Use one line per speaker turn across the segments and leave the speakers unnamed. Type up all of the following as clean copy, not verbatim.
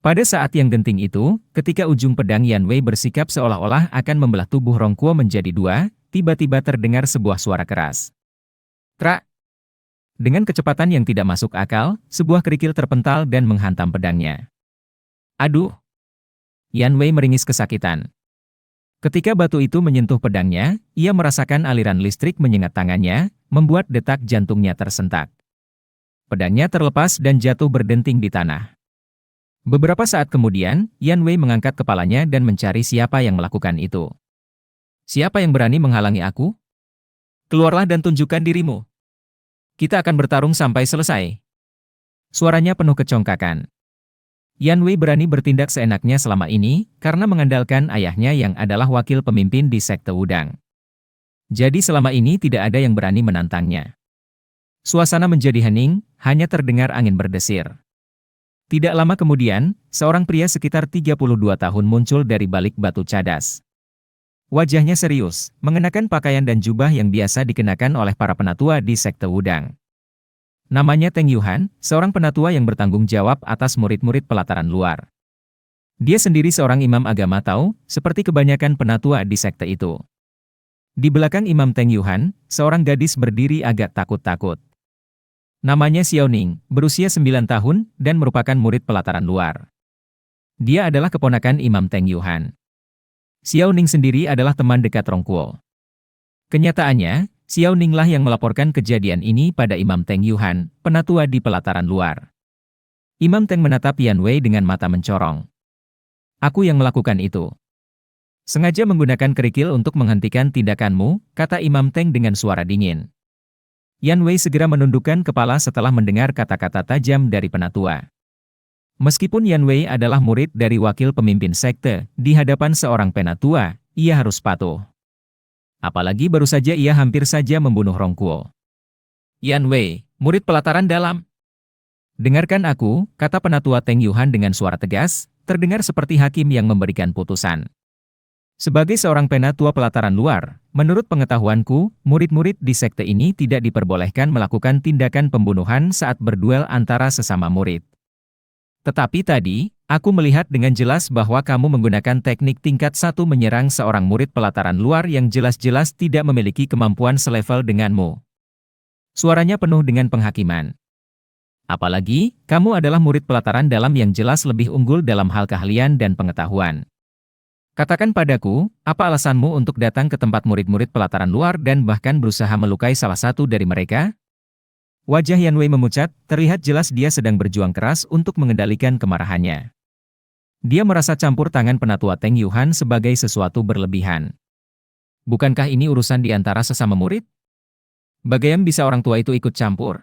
Pada saat yang genting itu, ketika ujung pedang Yan Wei bersikap seolah-olah akan membelah tubuh Rongkuo menjadi dua, tiba-tiba terdengar sebuah suara keras. Trak! Dengan kecepatan yang tidak masuk akal, sebuah kerikil terpental dan menghantam pedangnya. Aduh! Yan Wei meringis kesakitan. Ketika batu itu menyentuh pedangnya, ia merasakan aliran listrik menyengat tangannya, membuat detak jantungnya tersentak. Pedangnya terlepas dan jatuh berdenting di tanah. Beberapa saat kemudian, Yan Wei mengangkat kepalanya dan mencari siapa yang melakukan itu. Siapa yang berani menghalangi aku? Keluarlah dan tunjukkan dirimu. Kita akan bertarung sampai selesai. Suaranya penuh kecongkakan. Yan Wei berani bertindak seenaknya selama ini, karena mengandalkan ayahnya yang adalah wakil pemimpin di Sekte Wudang. Jadi selama ini tidak ada yang berani menantangnya. Suasana menjadi hening, hanya terdengar angin berdesir. Tidak lama kemudian, seorang pria sekitar 32 tahun muncul dari balik batu cadas. Wajahnya serius, mengenakan pakaian dan jubah yang biasa dikenakan oleh para penatua di Sekte Wudang. Namanya Teng Yuhan, seorang penatua yang bertanggung jawab atas murid-murid pelataran luar. Dia sendiri seorang imam agama Tao, seperti kebanyakan penatua di sekte itu. Di belakang Imam Teng Yuhan, seorang gadis berdiri agak takut-takut. Namanya Xiao Ning, berusia 9 tahun, dan merupakan murid pelataran luar. Dia adalah keponakan Imam Teng Yuhan. Xiao Ning sendiri adalah teman dekat Rongkuo. Kenyataannya, Xiao Ninglah yang melaporkan kejadian ini pada Imam Teng Yuhan, penatua di pelataran luar. Imam Teng menatap Yan Wei dengan mata mencorong. Aku yang melakukan itu. Sengaja menggunakan kerikil untuk menghentikan tindakanmu, kata Imam Teng dengan suara dingin. Yan Wei segera menundukkan kepala setelah mendengar kata-kata tajam dari penatua. Meskipun Yan Wei adalah murid dari wakil pemimpin sekte, di hadapan seorang penatua, ia harus patuh. Apalagi baru saja ia hampir saja membunuh Rongkuo. Yan Wei, murid pelataran dalam. Dengarkan aku, kata penatua Teng Yuhan dengan suara tegas, terdengar seperti hakim yang memberikan putusan. Sebagai seorang penatua pelataran luar, menurut pengetahuanku, murid-murid di sekte ini tidak diperbolehkan melakukan tindakan pembunuhan saat berduel antara sesama murid. Tetapi tadi, aku melihat dengan jelas bahwa kamu menggunakan teknik tingkat 1 menyerang seorang murid pelataran luar yang jelas-jelas tidak memiliki kemampuan selevel denganmu. Suaranya penuh dengan penghakiman. Apalagi, kamu adalah murid pelataran dalam yang jelas lebih unggul dalam hal keahlian dan pengetahuan. Katakan padaku, apa alasanmu untuk datang ke tempat murid-murid pelataran luar dan bahkan berusaha melukai salah satu dari mereka? Wajah Yan Wei memucat, terlihat jelas dia sedang berjuang keras untuk mengendalikan kemarahannya. Dia merasa campur tangan penatua Teng Yuhan sebagai sesuatu berlebihan. Bukankah ini urusan di antara sesama murid? Bagaimana bisa orang tua itu ikut campur?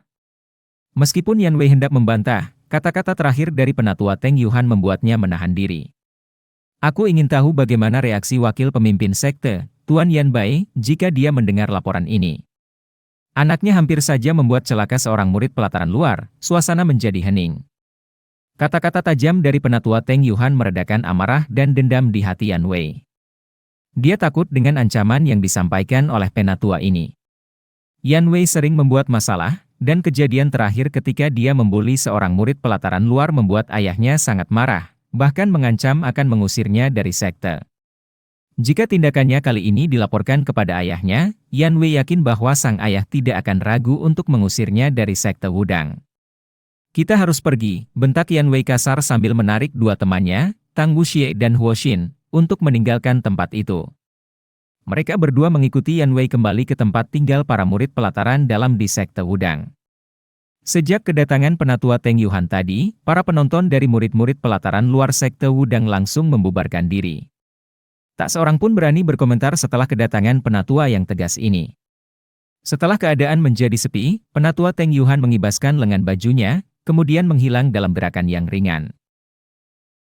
Meskipun Yan Wei hendak membantah, kata-kata terakhir dari penatua Teng Yuhan membuatnya menahan diri. Aku ingin tahu bagaimana reaksi wakil pemimpin sekte, Tuan Yan Bai, jika dia mendengar laporan ini. Anaknya hampir saja membuat celaka seorang murid pelataran luar, suasana menjadi hening. Kata-kata tajam dari penatua Teng Yuhan meredakan amarah dan dendam di hati Yan Wei. Dia takut dengan ancaman yang disampaikan oleh penatua ini. Yan Wei sering membuat masalah, dan kejadian terakhir ketika dia membuli seorang murid pelataran luar membuat ayahnya sangat marah, bahkan mengancam akan mengusirnya dari sekte. Jika tindakannya kali ini dilaporkan kepada ayahnya, Yan Wei yakin bahwa sang ayah tidak akan ragu untuk mengusirnya dari sekte Wudang. Kita harus pergi, bentak Yan Wei kasar sambil menarik dua temannya, Tang Wuxie dan Huo Xin, untuk meninggalkan tempat itu. Mereka berdua mengikuti Yan Wei kembali ke tempat tinggal para murid pelataran dalam di sekte Wudang. Sejak kedatangan penatua Teng Yuhan tadi, para penonton dari murid-murid pelataran luar sekte Wudang langsung membubarkan diri. Tak seorang pun berani berkomentar setelah kedatangan penatua yang tegas ini. Setelah keadaan menjadi sepi, penatua Teng Yuhan mengibaskan lengan bajunya, kemudian menghilang dalam gerakan yang ringan.